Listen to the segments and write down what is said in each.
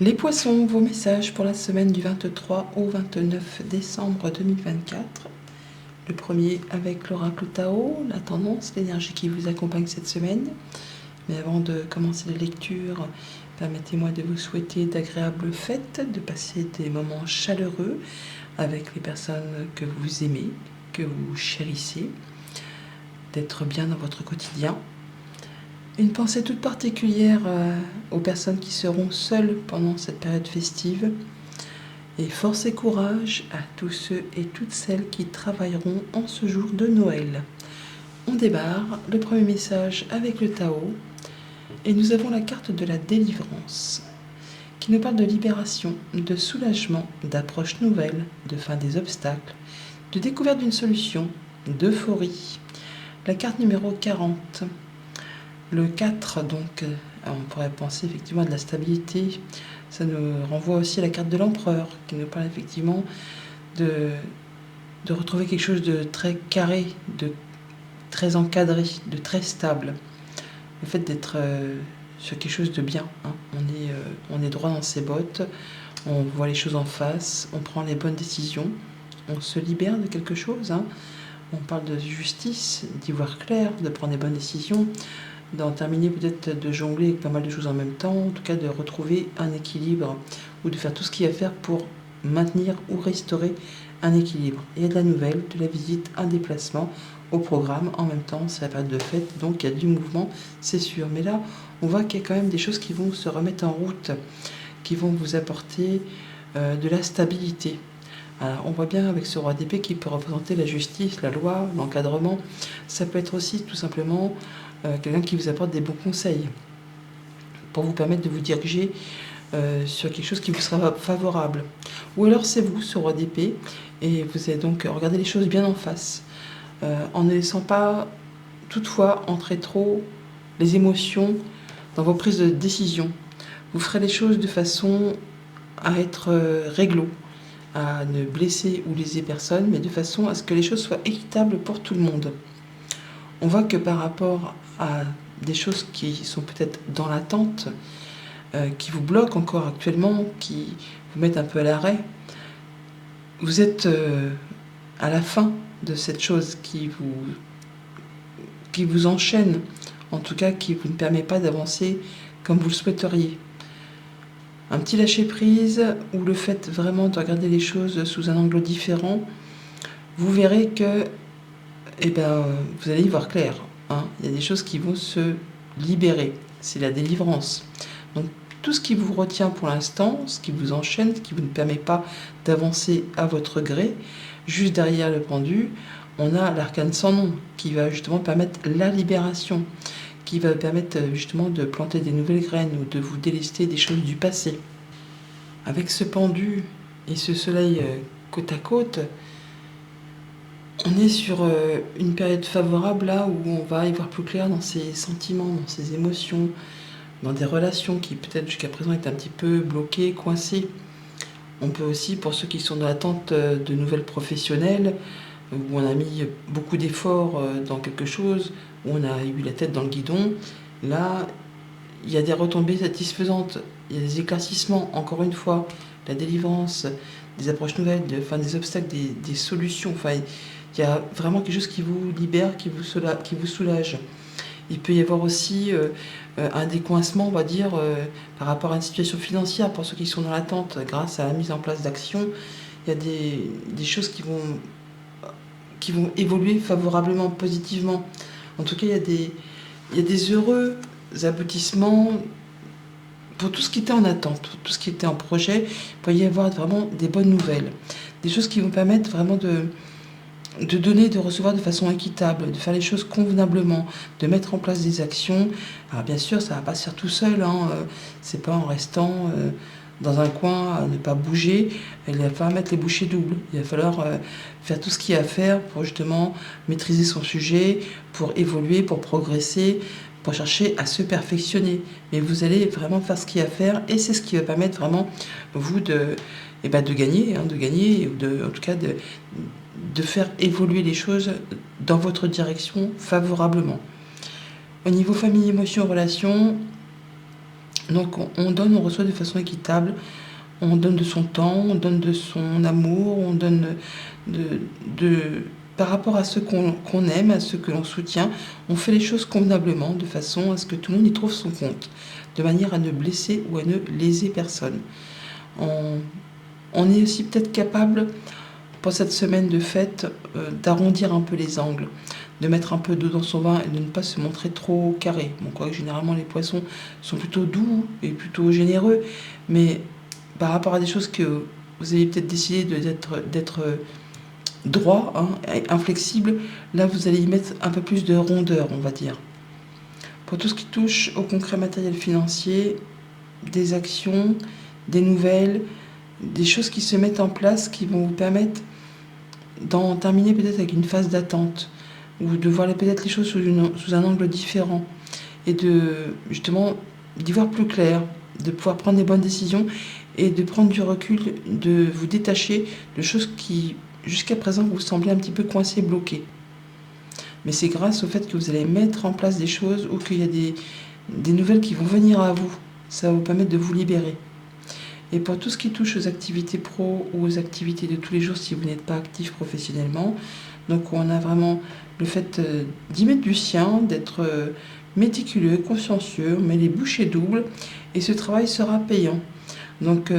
Les poissons, vos messages pour la semaine du 23 au 29 décembre 2024. Le premier avec l'oracle Tao, la tendance, l'énergie qui vous accompagne cette semaine. Mais avant de commencer la lecture, permettez-moi de vous souhaiter d'agréables fêtes, de passer des moments chaleureux avec les personnes que vous aimez, que vous chérissez, d'être bien dans votre quotidien. Une pensée toute particulière aux personnes qui seront seules pendant cette période festive. Et force et courage à tous ceux et toutes celles qui travailleront en ce jour de Noël. On démarre le premier message avec le Tao. Et nous avons la carte de la délivrance, qui nous parle de libération, de soulagement, d'approche nouvelle, de fin des obstacles, de découverte d'une solution, d'euphorie. La carte numéro 40. Le 4, donc, on pourrait penser effectivement à de la stabilité. Ça nous renvoie aussi à la carte de l'empereur, qui nous parle effectivement de retrouver quelque chose de très carré, de très encadré, de très stable. Le fait d'être sur quelque chose de bien. On est droit dans ses bottes, on voit les choses en face, on prend les bonnes décisions, on se libère de quelque chose. On parle de justice, d'y voir clair, de prendre les bonnes décisions, d'en terminer peut-être de jongler avec pas mal de choses en même temps, en tout cas de retrouver un équilibre ou de faire tout ce qu'il y a à faire pour maintenir ou restaurer un équilibre. Il y a de la nouvelle, de la visite, un déplacement au programme. En même temps, c'est la période de fête, donc il y a du mouvement, c'est sûr. Mais là, on voit qu'il y a quand même des choses qui vont se remettre en route, qui vont vous apporter de la stabilité. Alors, on voit bien avec ce roi d'épée qui peut représenter la justice, la loi, l'encadrement. Ça peut être aussi tout simplement quelqu'un qui vous apporte des bons conseils pour vous permettre de vous diriger sur quelque chose qui vous sera favorable. Ou alors c'est vous, ce roi d'épée, et vous allez donc regarder les choses bien en face, en ne laissant pas toutefois entrer trop les émotions dans vos prises de décision. Vous ferez les choses de façon à être réglo, à ne blesser ou léser personne, mais de façon à ce que les choses soient équitables pour tout le monde. On voit que par rapport à des choses qui sont peut-être dans l'attente, qui vous bloquent encore actuellement, qui vous mettent un peu à l'arrêt, vous êtes à la fin de cette chose qui vous enchaîne, en tout cas qui vous ne permet pas d'avancer comme vous le souhaiteriez. Un petit lâcher-prise ou le fait vraiment de regarder les choses sous un angle différent, vous verrez que vous allez y voir clair. Il y a des choses qui vont se libérer. C'est la délivrance. Donc tout ce qui vous retient pour l'instant, ce qui vous enchaîne, ce qui vous ne permet pas d'avancer à votre gré, juste derrière le pendu, on a l'arcane sans nom qui va justement permettre la libération, qui va permettre justement de planter des nouvelles graines ou de vous délester des choses du passé. Avec ce pendu et ce soleil côte à côte, on est sur une période favorable là où on va y voir plus clair dans ses sentiments, dans ses émotions, dans des relations qui peut-être jusqu'à présent étaient un petit peu bloquées, coincées. On peut aussi, pour ceux qui sont dans l'attente de nouvelles professionnelles, où on a mis beaucoup d'efforts dans quelque chose, où on a eu la tête dans le guidon, là, il y a des retombées satisfaisantes, il y a des éclaircissements, encore une fois, la délivrance, des approches nouvelles, des obstacles, des solutions. Il y a vraiment quelque chose qui vous libère, qui vous soulage. Il peut y avoir aussi un décoincement, on va dire, par rapport à une situation financière pour ceux qui sont dans l'attente grâce à la mise en place d'actions. Il y a des choses qui vont évoluer favorablement, positivement. En tout cas, il y a des heureux aboutissements pour tout ce qui était en attente, pour tout ce qui était en projet. Il peut y avoir vraiment des bonnes nouvelles, des choses qui vont permettre vraiment de donner, de recevoir de façon équitable, de faire les choses convenablement, de mettre en place des actions. Alors bien sûr, ça ne va pas se faire tout seul, c'est pas en restant dans un coin à ne pas bouger. Il va falloir mettre les bouchées doubles. Il va falloir faire tout ce qu'il y a à faire pour justement maîtriser son sujet, pour évoluer, pour progresser, pour chercher à se perfectionner. Mais vous allez vraiment faire ce qu'il y a à faire et c'est ce qui va permettre vraiment vous de gagner, ou en tout cas de faire évoluer les choses dans votre direction favorablement. Au niveau famille, émotions, relations, Donc on donne, on reçoit de façon équitable, on donne de son temps, on donne de son amour, on donne par rapport à ceux qu'on aime, à ceux que l'on soutient, on fait les choses convenablement, de façon à ce que tout le monde y trouve son compte, de manière à ne blesser ou à ne léser personne. On est aussi peut-être capable, pour cette semaine de fête, d'arrondir un peu les angles, de mettre un peu d'eau dans son vin et de ne pas se montrer trop carré. Bon, quoique généralement les poissons sont plutôt doux et plutôt généreux, mais par rapport à des choses que vous avez peut-être décidé d'être droit, hein, inflexible, là vous allez y mettre un peu plus de rondeur, on va dire. Pour tout ce qui touche au concret matériel financier, des actions, des nouvelles, des choses qui se mettent en place qui vont vous permettre d'en terminer peut-être avec une phase d'attente, ou de voir peut-être les choses sous un angle différent, et de justement d'y voir plus clair, de pouvoir prendre des bonnes décisions et de prendre du recul, de vous détacher de choses qui jusqu'à présent vous semblaient un petit peu coincées, bloquées. Mais c'est grâce au fait que vous allez mettre en place des choses ou qu'il y a des nouvelles qui vont venir à vous. Ça va vous permettre de vous libérer. Et pour tout ce qui touche aux activités pro ou aux activités de tous les jours si vous n'êtes pas actif professionnellement, donc on a vraiment le fait d'y mettre du sien, d'être méticuleux, consciencieux, mais les bouchées doubles, et ce travail sera payant. Donc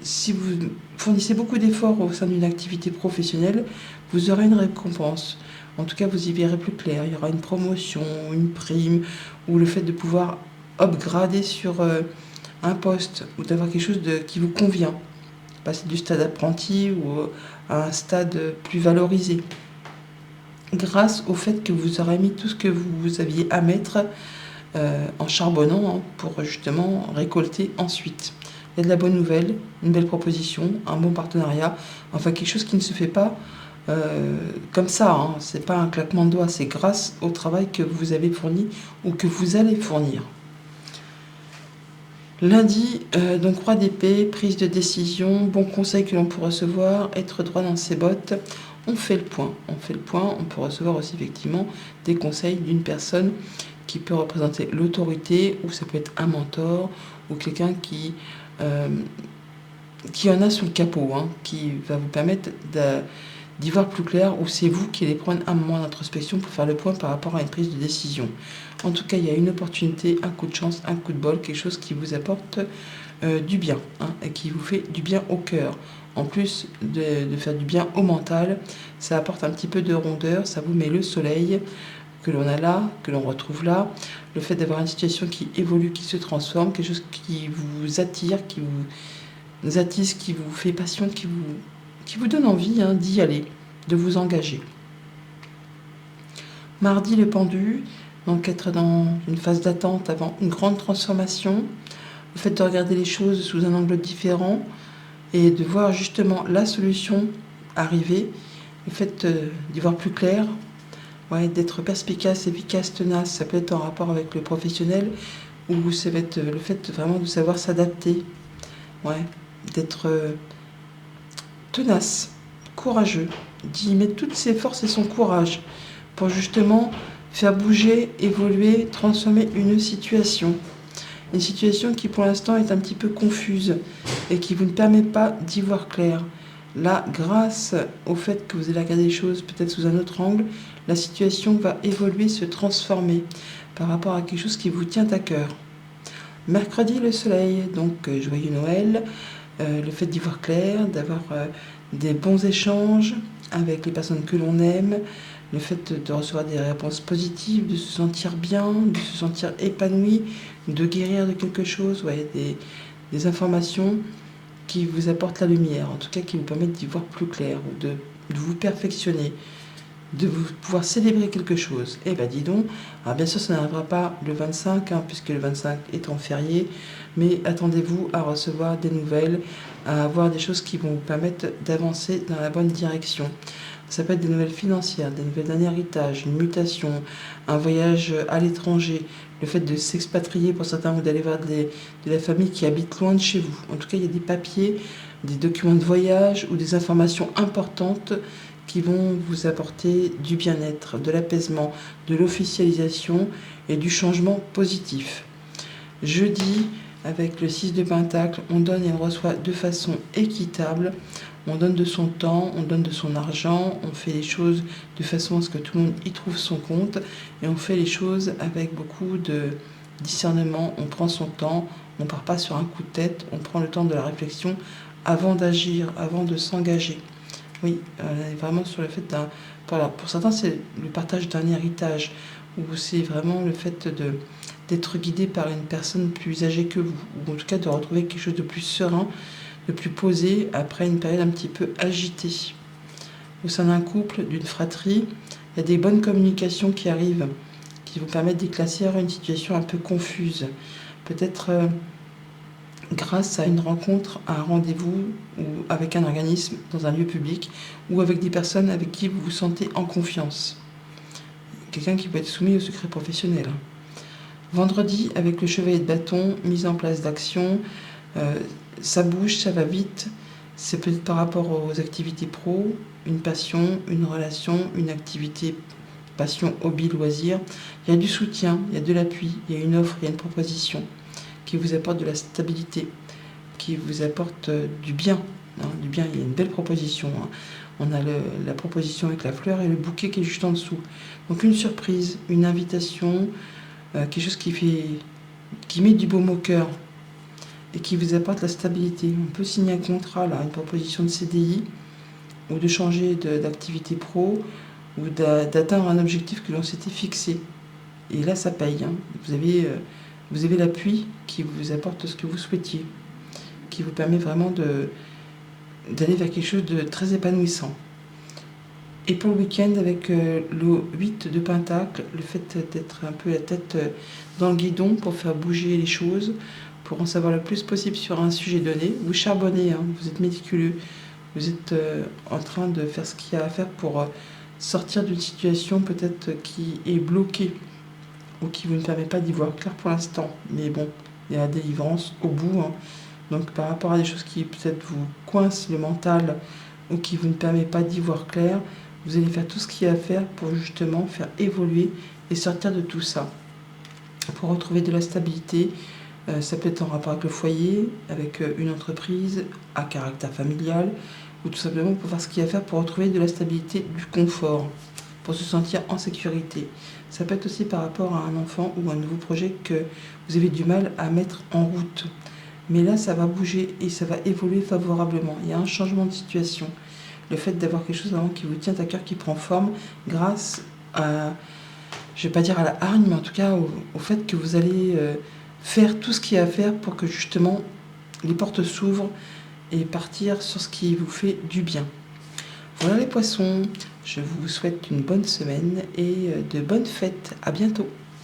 si vous fournissez beaucoup d'efforts au sein d'une activité professionnelle, vous aurez une récompense. En tout cas, vous y verrez plus clair. Il y aura une promotion, une prime, ou le fait de pouvoir upgrader sur un poste, ou d'avoir quelque chose qui vous convient. Passer du stade apprenti ou à un stade plus valorisé. Grâce au fait que vous aurez mis tout ce que vous aviez à mettre en charbonnant, hein, pour justement récolter ensuite. Il y a de la bonne nouvelle, une belle proposition, un bon partenariat, enfin quelque chose qui ne se fait pas comme ça, hein. C'est pas un claquement de doigts, c'est grâce au travail que vous avez fourni ou que vous allez fournir. Lundi, donc roi d'épée, prise de décision, bon conseil que l'on peut recevoir, être droit dans ses bottes. On fait le point, on peut recevoir aussi effectivement des conseils d'une personne qui peut représenter l'autorité, ou ça peut être un mentor, ou quelqu'un qui en a sous le capot, hein, qui va vous permettre d'y voir plus clair, ou c'est vous qui allez prendre un moment d'introspection pour faire le point par rapport à une prise de décision. En tout cas, il y a une opportunité, un coup de chance, un coup de bol, quelque chose qui vous apporte du bien, hein, et qui vous fait du bien au cœur. En plus de faire du bien au mental, ça apporte un petit peu de rondeur, ça vous met le soleil que l'on a là, que l'on retrouve là, le fait d'avoir une situation qui évolue, qui se transforme, quelque chose qui vous attire, qui vous attise, qui vous fait passion, qui vous donne envie, hein, d'y aller, de vous engager. Mardi, le pendu, donc être dans une phase d'attente avant une grande transformation, le fait de regarder les choses sous un angle différent et de voir justement la solution arriver, le fait d'y voir plus clair, ouais, d'être perspicace, efficace, tenace, ça peut être en rapport avec le professionnel, ou ça va être le fait vraiment de savoir s'adapter, ouais, d'être tenace, courageux, d'y mettre toutes ses forces et son courage pour justement faire bouger, évoluer, transformer une situation. Une situation qui pour l'instant est un petit peu confuse et qui vous ne permet pas d'y voir clair. Là, grâce au fait que vous allez regarder les choses peut-être sous un autre angle, la situation va évoluer, se transformer par rapport à quelque chose qui vous tient à cœur. Mercredi, le soleil, donc joyeux Noël, le fait d'y voir clair, d'avoir des bons échanges avec les personnes que l'on aime, le fait de recevoir des réponses positives, de se sentir bien, de se sentir épanoui, de guérir de quelque chose, ouais, des informations qui vous apportent la lumière, en tout cas qui vous permettent d'y voir plus clair, ou de vous perfectionner, de vous pouvoir célébrer quelque chose. Eh bien dis donc, alors bien sûr ça n'arrivera pas le 25, hein, puisque le 25 est en férié, mais attendez-vous à recevoir des nouvelles, à avoir des choses qui vont vous permettre d'avancer dans la bonne direction. Ça peut être des nouvelles financières, des nouvelles d'un héritage, une mutation, un voyage à l'étranger, le fait de s'expatrier pour certains, ou d'aller voir de la famille qui habite loin de chez vous. En tout cas, il y a des papiers, des documents de voyage ou des informations importantes qui vont vous apporter du bien-être, de l'apaisement, de l'officialisation et du changement positif. Jeudi, avec le 6 de Pentacle, on donne et on reçoit de façon équitable. On donne de son temps, on donne de son argent, on fait les choses de façon à ce que tout le monde y trouve son compte. Et on fait les choses avec beaucoup de discernement. On prend son temps, on ne part pas sur un coup de tête, on prend le temps de la réflexion avant d'agir, avant de s'engager. Oui, on est vraiment sur le fait d'un... Voilà, pour certains, c'est le partage d'un héritage, ou c'est vraiment le fait d'être guidé par une personne plus âgée que vous, ou en tout cas de retrouver quelque chose de plus serein, de plus posé après une période un petit peu agitée. Au sein d'un couple, d'une fratrie, il y a des bonnes communications qui arrivent, qui vous permettent d'éclaircir une situation un peu confuse. Peut-être grâce à une rencontre, à un rendez-vous, ou avec un organisme dans un lieu public, ou avec des personnes avec qui vous vous sentez en confiance. Quelqu'un qui peut être soumis au secret professionnel. Vendredi, avec le chevalier de bâton, mise en place d'actions, ça bouge, ça va vite. C'est peut-être par rapport aux activités pro, une passion, une relation, une activité, passion, hobby, loisir. Il y a du soutien, il y a de l'appui, il y a une offre, il y a une proposition qui vous apporte de la stabilité, qui vous apporte du bien. Du bien, il y a une belle proposition. On a la proposition avec la fleur et le bouquet qui est juste en dessous. Donc une surprise, une invitation, quelque chose qui met du baume au cœur et qui vous apporte la stabilité. On peut signer un contrat, là, une proposition de CDI, ou de changer d'activité pro, ou d'atteindre un objectif que l'on s'était fixé. Et là, ça paye. Vous avez l'appui qui vous apporte ce que vous souhaitiez, qui vous permet vraiment d'aller vers quelque chose de très épanouissant. Et pour le week-end, avec le 8 de Pentacle, le fait d'être un peu la tête dans le guidon pour faire bouger les choses, pour en savoir le plus possible sur un sujet donné, vous charbonnez, vous êtes méticuleux, vous êtes en train de faire ce qu'il y a à faire pour sortir d'une situation peut-être qui est bloquée ou qui vous ne permet pas d'y voir clair pour l'instant. Mais bon, il y a la délivrance au bout. Donc par rapport à des choses qui peut-être vous coincent le mental ou qui vous ne permet pas d'y voir clair, vous allez faire tout ce qu'il y a à faire pour justement faire évoluer et sortir de tout ça. Pour retrouver de la stabilité, ça peut être en rapport avec le foyer, avec une entreprise à caractère familial, ou tout simplement pour faire ce qu'il y a à faire pour retrouver de la stabilité, du confort, pour se sentir en sécurité. Ça peut être aussi par rapport à un enfant ou un nouveau projet que vous avez du mal à mettre en route. Mais là, ça va bouger et ça va évoluer favorablement. Il y a un changement de situation. Le fait d'avoir quelque chose vraiment qui vous tient à cœur, qui prend forme, grâce à, je ne vais pas dire à la hargne, mais en tout cas au fait que vous allez faire tout ce qu'il y a à faire pour que justement les portes s'ouvrent et partir sur ce qui vous fait du bien. Voilà les poissons, je vous souhaite une bonne semaine et de bonnes fêtes. À bientôt.